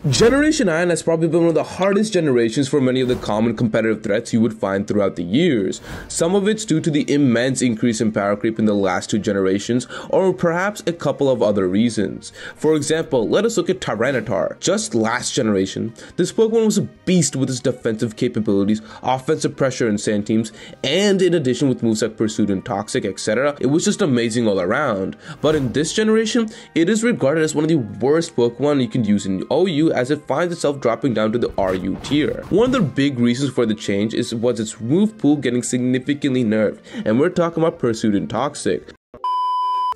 Generation 9 has probably been one of the hardest generations for many of the common competitive threats you would find throughout the years. Some of it's due to the immense increase in power creep in the last two generations, or perhaps a couple of other reasons. For example, let us look at Tyranitar. Just last generation, this Pokemon was a beast with its defensive capabilities, offensive pressure in sand teams, and in addition with moves like Pursuit and Toxic, etc. It was just amazing all around. But in this generation, it is regarded as one of the worst Pokemon you can use in OU, as it finds itself dropping down to the RU tier. One of the big reasons for the change was its move pool getting significantly nerfed, and we're talking about Pursuit and Toxic.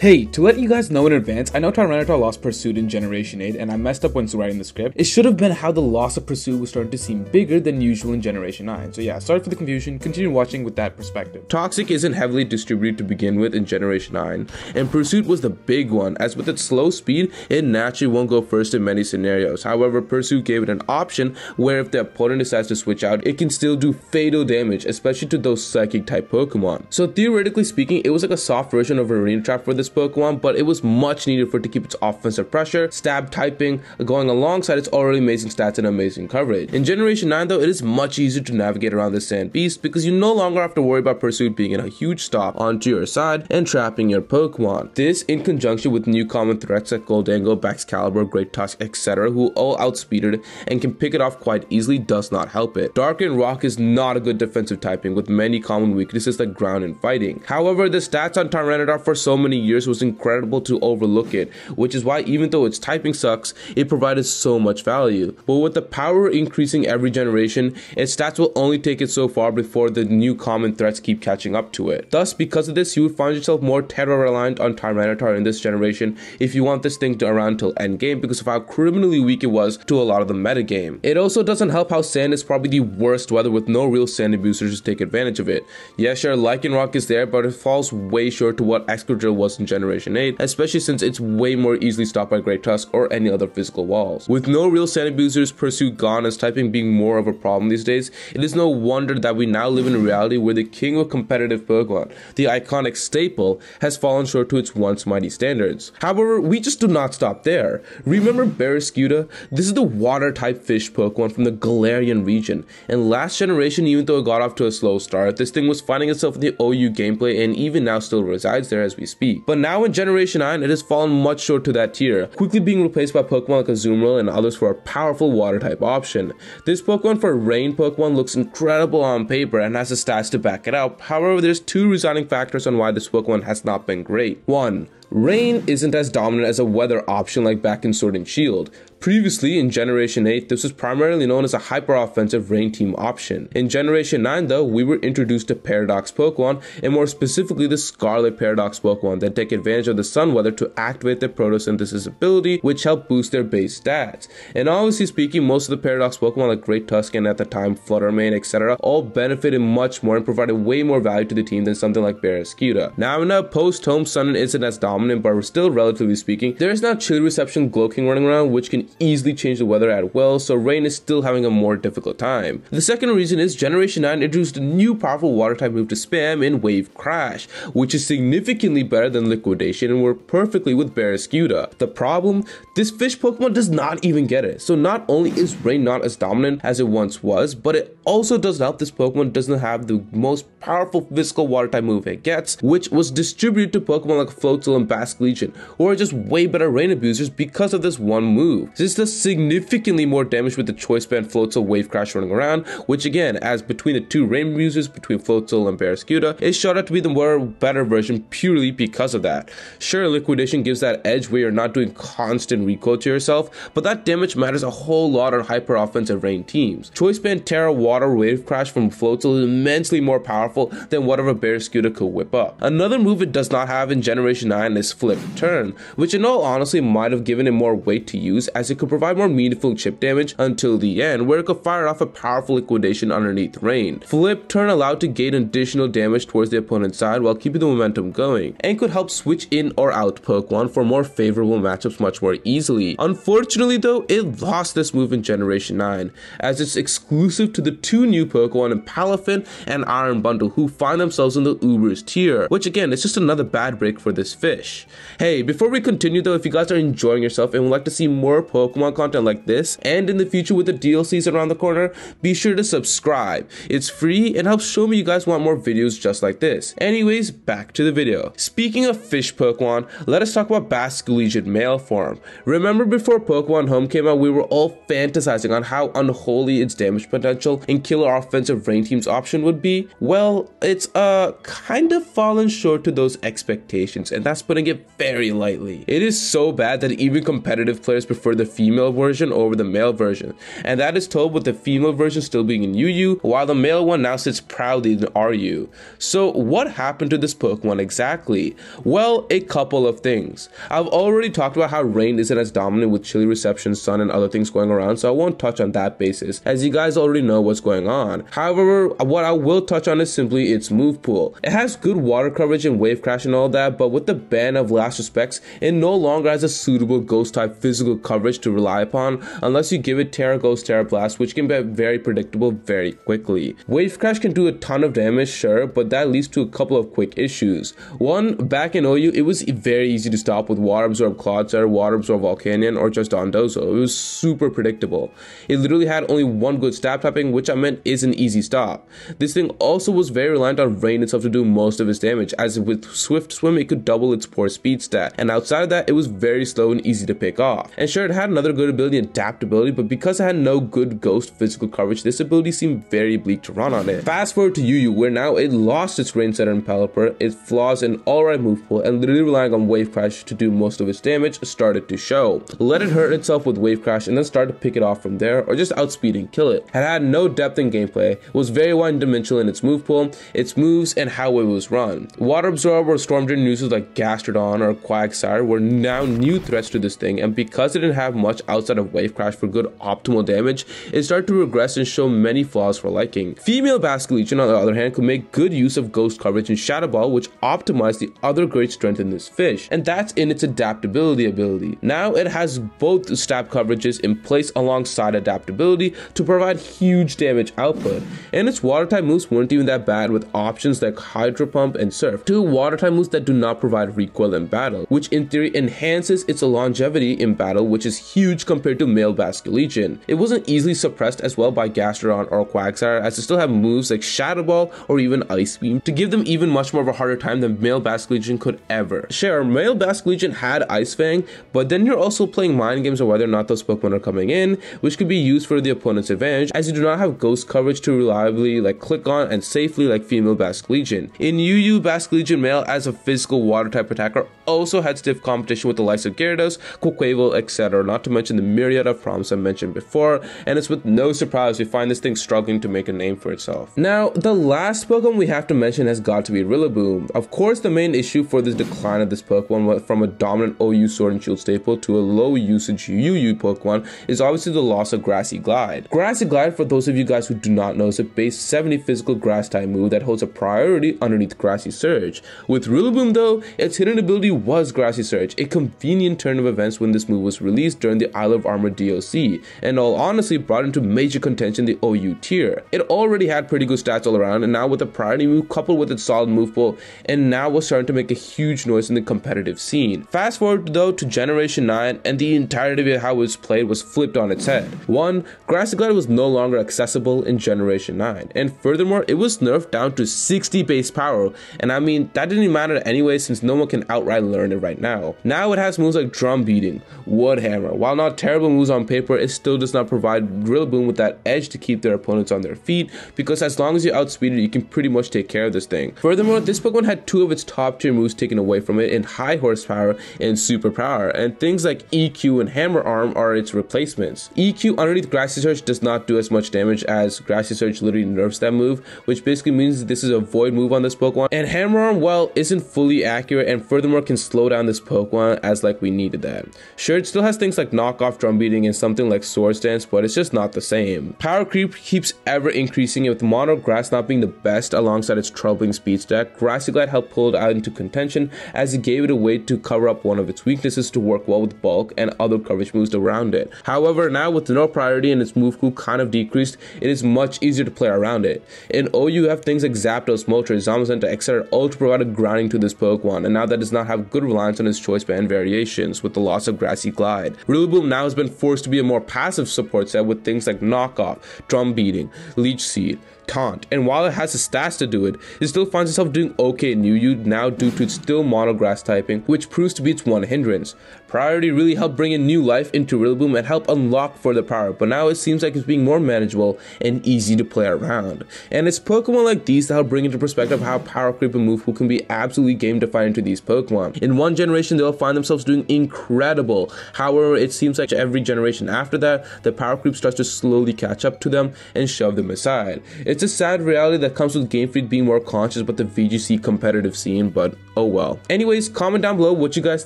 Hey, to let you guys know in advance, I know Tyranitar lost Pursuit in Generation 8 and I messed up when writing the script. It should have been how the loss of Pursuit was starting to seem bigger than usual in Generation 9. So yeah, sorry for the confusion, continue watching with that perspective. Toxic isn't heavily distributed to begin with in Generation 9, and Pursuit was the big one, as with its slow speed, it naturally won't go first in many scenarios. However, Pursuit gave it an option where if the opponent decides to switch out, it can still do fatal damage, especially to those psychic type Pokemon. So theoretically speaking, it was like a soft version of Arena Trap for this Pokemon, but it was much needed for it to keep its offensive pressure, stab typing, going alongside its already amazing stats and amazing coverage. In Generation 9 though, it is much easier to navigate around this sand beast because you no longer have to worry about Pursuit being in a huge stop onto your side and trapping your Pokemon. This, in conjunction with new common threats like Goldango, Baxcalibur, Great Tusk, etc., who all outspeeded it and can pick it off quite easily, does not help it. Dark and Rock is not a good defensive typing with many common weaknesses like ground and fighting. However, the stats on Tyranitar for so many years was incredible to overlook it, which is why even though its typing sucks, it provided so much value. But with the power increasing every generation, its stats will only take it so far before the new common threats keep catching up to it. Thus, because of this, you would find yourself more terror reliant on Tyranitar in this generation if you want this thing to around till endgame because of how criminally weak it was to a lot of the metagame. It also doesn't help how sand is probably the worst weather with no real sandy boosters to take advantage of it. Yeah, sure, Lycanroc is there, but it falls way short to what Excadrill was in Generation 8, especially since it's way more easily stopped by Great Tusk or any other physical walls. With no real sanity boosters, Pursuit gone, as typing being more of a problem these days, it is no wonder that we now live in a reality where the king of competitive Pokemon, the iconic staple, has fallen short to its once mighty standards. However, we just do not stop there. Remember Barraskewda? This is the water type fish Pokemon from the Galarian region, and last generation, even though it got off to a slow start, this thing was finding itself in the OU gameplay and even now still resides there as we speak. But now in Generation 9, it has fallen much short to that tier, quickly being replaced by Pokemon like Azumarill and others for a powerful water type option. This Pokemon for rain Pokemon looks incredible on paper and has the stats to back it up. However, there's two resigning factors on why this Pokemon has not been great. 1. Rain isn't as dominant as a weather option like back in Sword and Shield. Previously, in Generation 8, this was primarily known as a hyper-offensive rain team option. In Generation 9 though, we were introduced to Paradox Pokemon, and more specifically the Scarlet Paradox Pokemon that take advantage of the sun weather to activate their photosynthesis ability, which help boost their base stats. And obviously speaking, most of the Paradox Pokemon like Great Tusk and at the time Fluttermane, etc. all benefited much more and provided way more value to the team than something like Barraskewda. Now in a post-home sun isn't as dominant, but still relatively speaking, there is now Chill Reception Glowking running around, which can easily change the weather at will, so rain is still having a more difficult time. The second reason is Generation 9 introduced a new powerful water type move to spam in Wave Crash, which is significantly better than Liquidation and worked perfectly with Barraskewda. The problem? This fish Pokemon does not even get it. So not only is rain not as dominant as it once was, but it also doesn't help this Pokemon doesn't have the most powerful physical water type move it gets, which was distributed to Pokemon like Floatzel and Basculegion, who are just way better rain abusers because of this one move. This does significantly more damage with the Choice Band Floatzel Wave Crash running around, which again, as between the two rain abusers, between Floatzel and Barraskewda, is shot out to be the more better version purely because of that. Sure, Liquidation gives that edge where you're not doing constant recoil to yourself, but that damage matters a whole lot on hyper offensive rain teams. Choice Band Terra Water Wave Crash from Floatzel is immensely more powerful than whatever Barraskewda could whip up. Another move it does not have in Generation 9 is Flip Turn, which in all honesty might have given it more weight to use, as it could provide more meaningful chip damage until the end, where it could fire off a powerful Liquidation underneath rain. Flip Turn allowed to gain additional damage towards the opponent's side while keeping the momentum going, and could help switch in or out Pokemon for more favorable matchups much more easily. Unfortunately though, it lost this move in Generation 9, as it's exclusive to the two new Pokemon in Palafin and Iron Bundle, who find themselves in the Ubers tier, which again is just another bad break for this fish. fish. Hey, before we continue though, if you guys are enjoying yourself and would like to see more Pokemon content like this, and in the future with the DLCs around the corner, be sure to subscribe. It's free and helps show me you guys want more videos just like this. Anyways, back to the video. Speaking of fish Pokemon, let us talk about Basculegion male form. Remember before Pokemon Home came out, we were all fantasizing on how unholy its damage potential and killer offensive rain team's option would be? Well, it's kind of fallen short to those expectations, and that's putting it very lightly. It is so bad that even competitive players prefer the female version over the male version, and that is told with the female version still being in UU, while the male one now sits proudly in RU. So what happened to this Pokemon exactly? Well, a couple of things. I've already talked about how rain isn't as dominant with chilly reception, sun, and other things going around, so I won't touch on that basis, as you guys already know what's going on. However, what I will touch on is simply its move pool. It has good water coverage and wave crash and all that, but with the ban of Last Respects, it no longer has a suitable ghost type physical coverage to rely upon unless you give it Terra Ghost, Terra Blast, which can be very predictable very quickly. Wave crash can do a ton of damage, sure, but that leads to a couple of quick issues. One, back in OU, it was very easy to stop with Water Absorb Clodsire, Water Absorb Volcanion, or just Dondozo. It was super predictable. It literally had only one good stab typing, which I meant is an easy stop. This thing also was very reliant on rain itself to do most of its damage, as with Swift Swim it could double its poor speed stat, and outside of that it was very slow and easy to pick off. And sure, it had another good ability, Adaptability, but because it had no good ghost physical coverage, this ability seemed very bleak to run on it. Fast forward to UU, where now it lost its Rain Setter and Pelipper, its flaws and alright move pool, and literally relying on Wave Crash to do most of its damage started to show. Let it hurt itself with Wave Crash and then start to pick it off from there, or just outspeed and kill it. It had no depth in gameplay, was very one-dimensional in its move pool, its moves, and how it was run. Water Absorb or Storm Drain uses like Gastrodon or Quagsire were now new threats to this thing, and because it didn't have much outside of Wave Crash for good optimal damage, it started to regress and show many flaws for liking. Female Basculegion, on the other hand, could make good use of ghost coverage and Shadow Ball, which optimized the other great strength in this fish, and that's in its adaptability ability. Now it has both stab coverages in place alongside adaptability to provide huge damage output, and its water type moves weren't even that bad, with options like Hydro Pump and Surf, two water type moves that do not provide recoil in battle, which in theory enhances its longevity in battle, which is huge compared to male Basculegion. It wasn't easily suppressed as well by Gastrodon or Quagsire, as it still have moves like Shadow Ball or even Ice Beam to give them even much more of a harder time than male Basculegion could ever. Sure, male Basculegion had Ice Fang, but then you're also playing mind games of whether or not those Pokemon are coming in, which could be used for the opponent's advantage, as you do not have ghost coverage to reliably click on and safely like female Basculegion. In UU, Basculegion male as a physical water type attacker also had stiff competition with the likes of Gyarados, Quaquaval, etc., not to mention the myriad of problems I mentioned before, and it's with no surprise we find this thing struggling to make a name for itself. Now, the last Pokemon we have to mention has got to be Rillaboom. Of course, the main issue for this decline of this Pokemon went from a dominant OU Sword and Shield staple to a low usage UU Pokemon is obviously the loss of Grassy Glide. Grassy Glide, for those of you guys who do not know, is a base 70 physical grass type move that holds a priority underneath Grassy Surge. With Rillaboom though, its hidden ability was Grassy Surge, a convenient turn of events when this move was released during the Isle of Armor DLC, and all honestly brought into major contention the OU tier. It already had pretty good stats all around, and now with the priority move coupled with its solid move pool, and now was starting to make a huge noise in the competitive scene. Fast forward though to Generation 9, and the entirety of how it was played was flipped on its head. One, Grassy Glide was no longer accessible in Generation 9, and furthermore, it was nerfed down to 60 base power, and I mean, that didn't matter anyway since no one can outright learn it right now. Now it has moves like Drum Beating, Wood Hammer. While not terrible moves on paper, it still does not provide Rillaboom with that edge to keep their opponents on their feet, because as long as you outspeed it, you can pretty much take care of this thing. Furthermore, this Pokemon had two of its top tier moves taken away from it in High Horsepower and Super Power, and things like EQ and Hammer Arm are its replacements. EQ underneath Grassy Surge does not do as much damage, as Grassy Surge literally nerfs that move, which basically means this is a void move on this Pokemon, and Hammer Arm, well, isn't fully accurate and furthermore can slow down this Pokemon as we needed that. Sure, it still has things like knockoff Drum Beating and something like Sword Stance, but it's just not the same. Power creep keeps ever increasing, and with Mono Grass not being the best alongside its troubling speed stat, Grassy Glide helped pull it out into contention as it gave it a way to cover up one of its weaknesses to work well with Bulk and other coverage moves around it. However, now with no priority and its move pool kind of decreased, it is much easier to play around it. In OU, you have things like Zapdos, Moltres, Zamazenta, etc. all to provide a grounding to this Pokemon, and now that that does not have good reliance on its choice band variations with the loss of Grassy Glide. Rillaboom now has been forced to be a more passive support set with things like Knockoff, Drum Beating, Leech Seed, Taunt, and while it has the stats to do it, it still finds itself doing okay in UU now due to its still monograss typing, which proves to be its one hindrance. Priority really helped bring in new life into Rillaboom and help unlock further power, but now it seems like it's being more manageable and easy to play around. And it's Pokemon like these that help bring into perspective how power creep and move pool can be absolutely game defining to these Pokemon. In one generation they'll find themselves doing incredible, however it seems like every generation after that, the power creep starts to slowly catch up to them and shove them aside. It's a sad reality that comes with Game Freak being more conscious about the VGC competitive scene, but oh well. Anyways, comment down below what you guys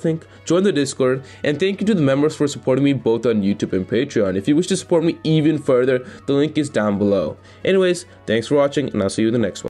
think, join the Discord, and thank you to the members for supporting me both on YouTube and Patreon. If you wish to support me even further, the link is down below. Anyways, thanks for watching, and I'll see you in the next one.